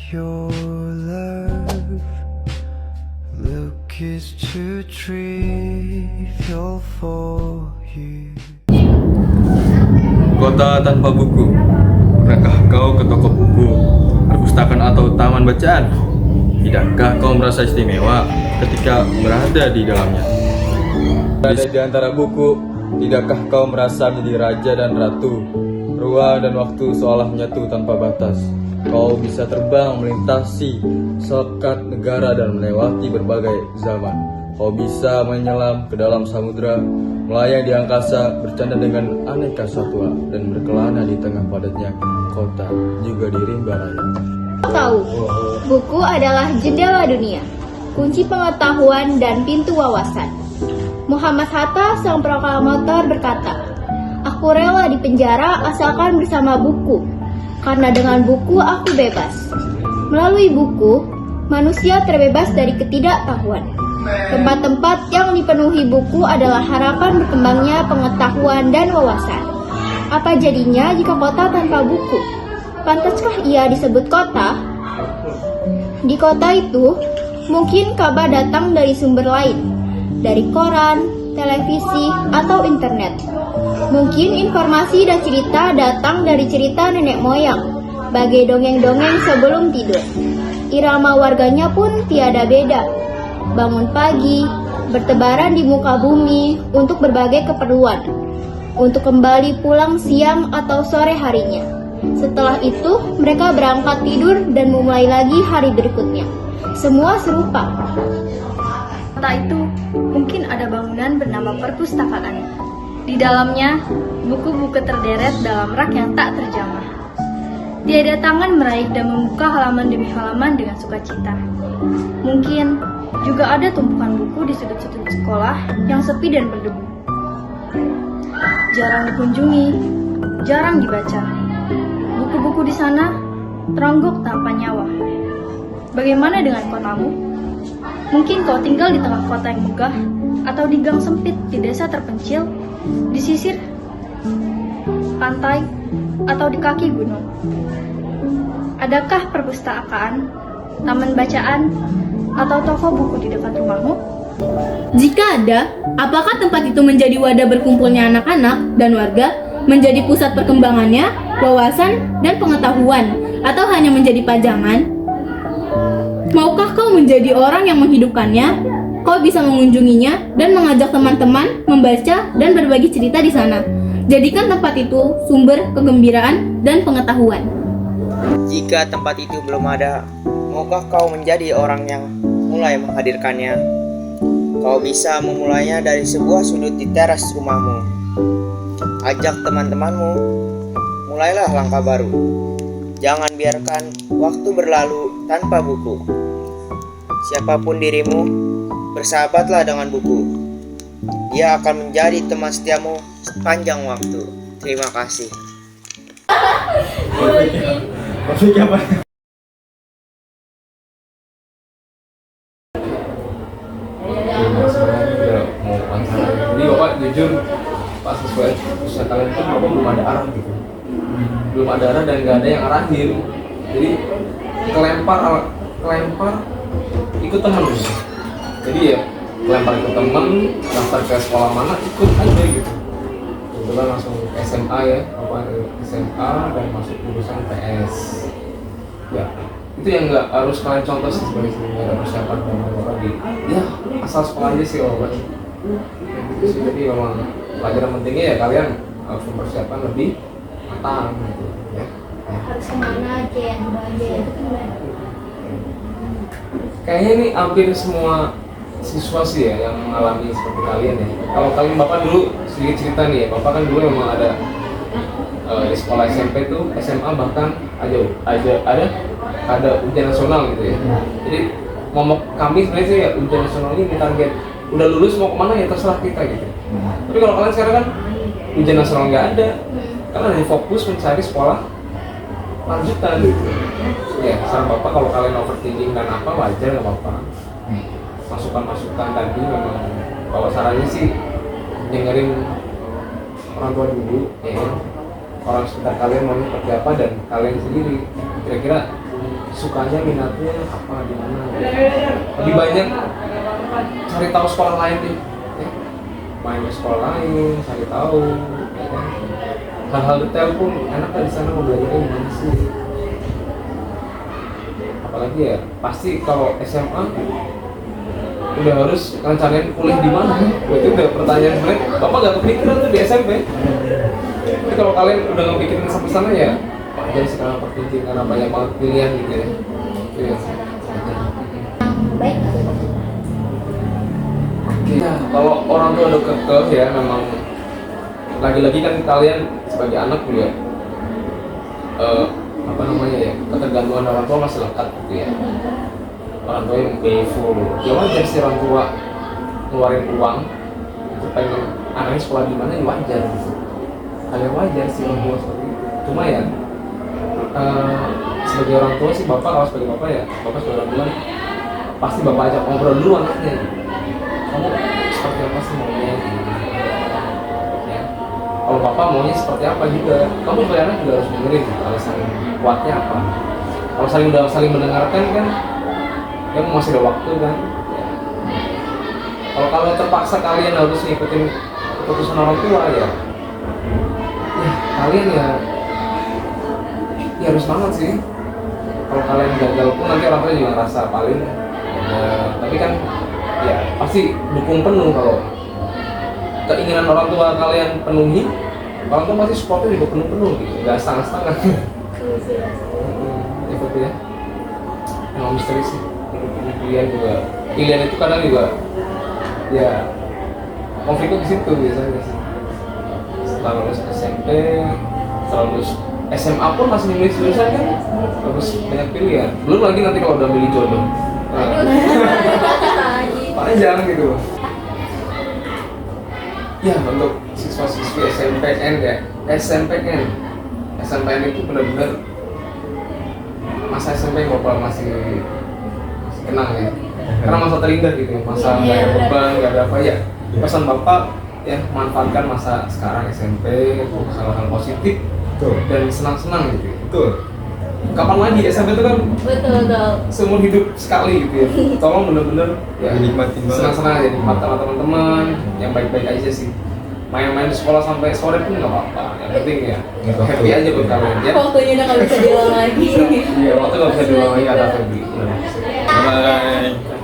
your love. Look is too trivial for you. Kota tanpa buku. Pernahkah kau ke toko buku, perpustakaan atau taman bacaan? Tidakkah kau merasa istimewa ketika berada di dalamnya? Berada di antara buku, tidakkah kau merasa menjadi raja dan ratu? Ruang dan waktu seolah menyatu tanpa batas. Kau bisa terbang melintasi sekat negara dan melewati berbagai zaman. Kau bisa menyelam ke dalam samudera, melayang di angkasa, bercanda dengan aneka satwa, dan berkelana di tengah padatnya kota, juga di rimba raya. Tahu, buku adalah jendela dunia, kunci pengetahuan dan pintu wawasan. Muhammad Hatta, sang proklamator, berkata, "Aku rela di penjara asalkan bersama buku, karena dengan buku aku bebas." Melalui buku, manusia terbebas dari ketidaktahuan. Tempat-tempat yang dipenuhi buku adalah harapan berkembangnya pengetahuan dan wawasan. Apa jadinya jika kota tanpa buku? Pantaskah ia disebut kota? Di kota itu, mungkin kabar datang dari sumber lain, dari koran, televisi, atau internet. Mungkin informasi dan cerita datang dari cerita nenek moyang, bagai dongeng-dongeng sebelum tidur. Irama warganya pun tiada beda. Bangun pagi, bertebaran di muka bumi untuk berbagai keperluan, untuk kembali pulang siang atau sore harinya. Setelah itu, mereka berangkat tidur dan memulai lagi hari berikutnya. Semua serupa. Kota itu mungkin ada bangunan bernama perpustakaan. Di dalamnya, buku-buku terderet dalam rak yang tak terjamah. Tiada tangan meraih dan membuka halaman demi halaman dengan sukacita. Mungkin juga ada tumpukan buku di sudut-sudut sekolah yang sepi dan berdebu. Jarang dikunjungi, jarang dibaca. Buku-buku di sana teronggok tanpa nyawa. Bagaimana dengan kotamu? Mungkin kau tinggal di tengah kota yang megah, atau di gang sempit di desa terpencil, di sisir pantai, atau di kaki gunung. Adakah perpustakaan, taman bacaan, atau toko buku di dekat rumahmu? Jika ada, apakah tempat itu menjadi wadah berkumpulnya anak-anak dan warga, menjadi pusat perkembangannya, wawasan, dan pengetahuan, atau hanya menjadi pajangan? Maukah kau menjadi orang yang menghidupkannya? Kau bisa mengunjunginya dan mengajak teman-teman membaca dan berbagi cerita di sana. Jadikan tempat itu sumber kegembiraan dan pengetahuan. Jika tempat itu belum ada, maukah kau menjadi orang yang mulai menghadirkannya? Kau bisa memulainya dari sebuah sudut di teras rumahmu. Ajak teman-temanmu, mulailah langkah baru. Jangan biarkan waktu berlalu tanpa buku. Siapapun dirimu, bersahabatlah dengan buku. Dia akan menjadi teman setiamu sepanjang waktu. Terima kasih. Maksudnya apa? Jadi bapak jujur pas sesuai usia kalian itu bapak belum ada arah gitu, belum ada arah dan nggak ada yang arahin. Jadi kelempar ikut teman gitu. Jadi ya kelempar ikut teman, daftar ke sekolah mana ikut aja gitu. Kebetulan langsung ke SMA ya, bapak SMA dan masuk jurusan PS. Ya itu yang nggak harus kalian contoh sih sebagai nggak ada persiapan dan lagi. Ya asal sekolah aja sih bapak. Jadi memang pelajaran pentingnya ya kalian harus mempersiapkan lebih matang gitu ya. Harus kemana aja yang bahagia? Kayaknya ini hampir semua siswa sih ya yang mengalami seperti kalian ya. Kalau kalian bapak dulu sedikit cerita nih ya, bapak kan dulu memang ada di sekolah SMP tuh, SMA bahkan ada ujian nasional gitu ya. Jadi momok kami sebenarnya sih ya, ujian nasional ini target udah lulus mau kemana ya terserah kita gitu. Tapi kalau kalian sekarang kan ujian nasional nggak ada, karena hanya fokus mencari sekolah lanjutan gitu. Ya sama bapak kalau kalian overthinking dan apa wajar nggak apa-apa. Masukan-masukan tadi memang kalau sarannya sih dengerin orang tua dulu ya, orang sekitar kalian mau seperti apa dan kalian sendiri kira-kira sukanya minatnya apa gimana. Lebih banyak cari tahu sekolah lain deh, ya. Main ke sekolah lain, cari tahu, ya kan? Hal-hal detail pun enaknya di sana mau belajarnya gimana sih. Apalagi ya pasti kalau SMA udah harus rencanain kuliah di mana. Itu udah pertanyaan sebenarnya bapak gak kepikiran tuh di SMP. Tapi kalau kalian udah nggak mikirin sampai sana ya wajar sih karena perpinting karena banyak banget pilihan gitu ya. Iya. Baik. Ya, kalau orang tua udah kekeh ya memang lagi-lagi kan kalian sebagai anak juga apa namanya ya, ketergantungan orang tua masih lekat gitu ya. Orang tua yang payful, ya wajar sih orang tua ngeluarin uang untuk pengen anaknya sekolah di mana, ya wajar gitu. Hal yang wajar sih orang tua seperti itu. Cuma ya sebagai orang tua sih bapak, kalau sebagai bapak ya bapak sebagai orang tua pasti bapak ajak ngobrol dulu anaknya. Kamu seperti apa sih maunya? Ya. Kalau bapak maunya seperti apa juga, kamu sebagai anak juga harus dengerin alasan kuatnya apa. Kalau saling mendengarkan kan, ya masih ada waktu kan. Ya. Kalau terpaksa kalian harus ngikutin keputusan orang tua ya kalian ya harus banget sih. Kalau kalian gagal pun nanti orang tua juga ngerasa paling tapi kan ya pasti dukung penuh. Kalau keinginan orang tua kalian penuhi, orang tua pasti supportnya juga penuh gitu, nggak setengah-setengah. Itu ya emang misteri sih. Pilihan itu kadang juga ya konfliknya di situ biasanya sih. Setelah lulus SMP, setelah lulus SMA pun masih milih jurusan kan harus banyak pilihan. Belum lagi nanti kalau udah milih jodoh, panjang gitu. Ya untuk siswa-siswi SMPN ya, SMPN itu benar-benar masa SMP Bapak masih kenang ya, karena masa terindah gitu, masa nggak ada beban, nggak ada apa ya. Pesan Bapak ya, manfaatkan masa sekarang SMP untuk hal-hal positif dan senang-senang gitu. Betul. Kapan lagi SMP itu kan Betul. seumur hidup sekali gitu ya. Tolong bener-bener ya Dinikmatin banget. senang-senang aja, nikmat sama teman-teman yang baik-baik aja sih. Main-main di sekolah sampai sore pun nggak apa-apa. Yang penting ya happy aja buat kalian ya. Waktunya udah nggak bisa diulang lagi. Iya, waktu nggak bisa diulang lagi, ada Febri. Bye.